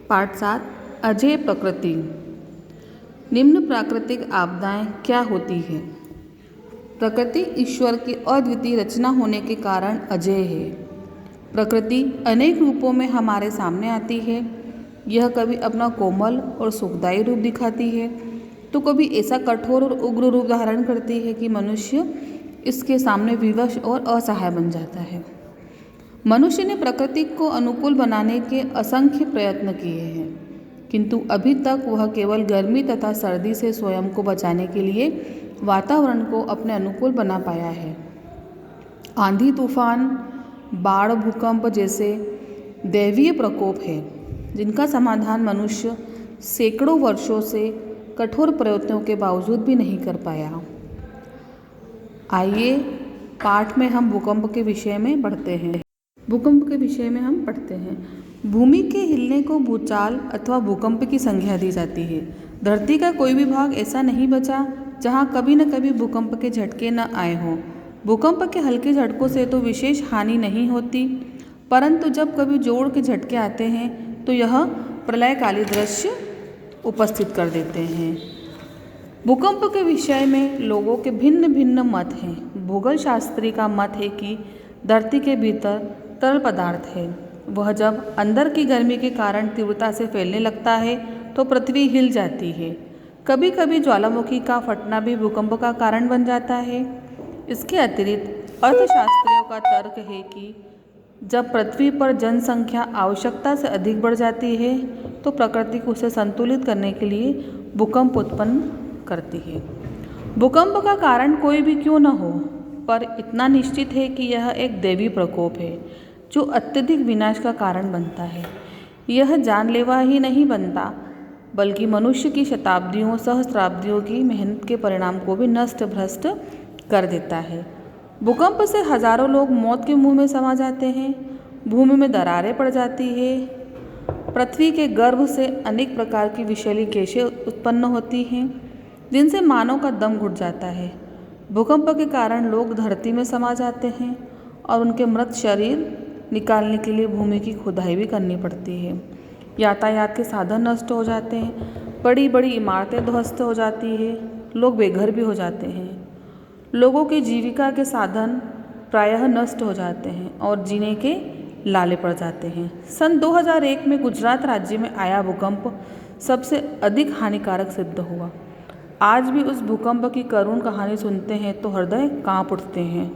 पाठ 7 अजेय प्रकृति। निम्न प्राकृतिक आपदाएं क्या होती है? प्रकृति ईश्वर की अद्वितीय रचना होने के कारण अजेय है। प्रकृति अनेक रूपों में हमारे सामने आती है। यह कभी अपना कोमल और सुखदायी रूप दिखाती है तो कभी ऐसा कठोर और उग्र रूप धारण करती है कि मनुष्य इसके सामने विवश और असहाय बन जाता है। मनुष्य ने प्रकृति को अनुकूल बनाने के असंख्य प्रयत्न किए हैं, किंतु अभी तक वह केवल गर्मी तथा सर्दी से स्वयं को बचाने के लिए वातावरण को अपने अनुकूल बना पाया है। आंधी, तूफान, बाढ़, भूकंप जैसे दैवीय प्रकोप है जिनका समाधान मनुष्य सैकड़ों वर्षों से कठोर प्रयत्नों के बावजूद भी नहीं कर पाया। आइए पाठ में हम भूकंप के विषय में पढ़ते हैं। भूमि के हिलने को भूचाल अथवा भूकंप की संज्ञा दी जाती है। धरती का कोई भी भाग ऐसा नहीं बचा जहाँ कभी न कभी भूकंप के झटके न आए हों। भूकंप के हल्के झटकों से तो विशेष हानि नहीं होती, परंतु जब कभी जोर के झटके आते हैं तो यह प्रलयकाली दृश्य उपस्थित कर देते हैं। भूकंप के विषय में लोगों के भिन्न भिन्न मत हैं। भूगोल शास्त्री का मत है कि धरती के भीतर तरल पदार्थ है। वह जब अंदर की गर्मी के कारण तीव्रता से फैलने लगता है तो पृथ्वी हिल जाती है। कभी कभी ज्वालामुखी का फटना भी भूकंप का कारण बन जाता है। इसके अतिरिक्त अर्थशास्त्रियों का तर्क है कि जब पृथ्वी पर जनसंख्या आवश्यकता से अधिक बढ़ जाती है तो प्रकृति उसे संतुलित करने के लिए भूकंप उत्पन्न करती है। भूकंप का कारण कोई भी क्यों न हो, पर इतना निश्चित है कि यह एक दैवीय प्रकोप है जो अत्यधिक विनाश का कारण बनता है। यह जानलेवा ही नहीं बनता, बल्कि मनुष्य की शताब्दियों सहस्राब्दियों की मेहनत के परिणाम को भी नष्ट भ्रष्ट कर देता है। भूकंप से हजारों लोग मौत के मुंह में समा जाते हैं। भूमि में दरारें पड़ जाती है। पृथ्वी के गर्भ से अनेक प्रकार की विषैली गैसें उत्पन्न होती हैं जिनसे मानव का दम घुट जाता है। भूकंप के कारण लोग धरती में समा जाते हैं और उनके मृत शरीर निकालने के लिए भूमि की खुदाई भी करनी पड़ती है। यातायात के साधन नष्ट हो जाते हैं। बड़ी बड़ी इमारतें ध्वस्त हो जाती है। लोग बेघर भी हो जाते हैं। लोगों की जीविका के साधन प्रायः नष्ट हो जाते हैं और जीने के लाले पड़ जाते हैं। सन 2001 में गुजरात राज्य में आया भूकंप सबसे अधिक हानिकारक सिद्ध हुआ। आज भी उस भूकंप की करुण कहानी सुनते हैं तो हृदय कांप उठते हैं।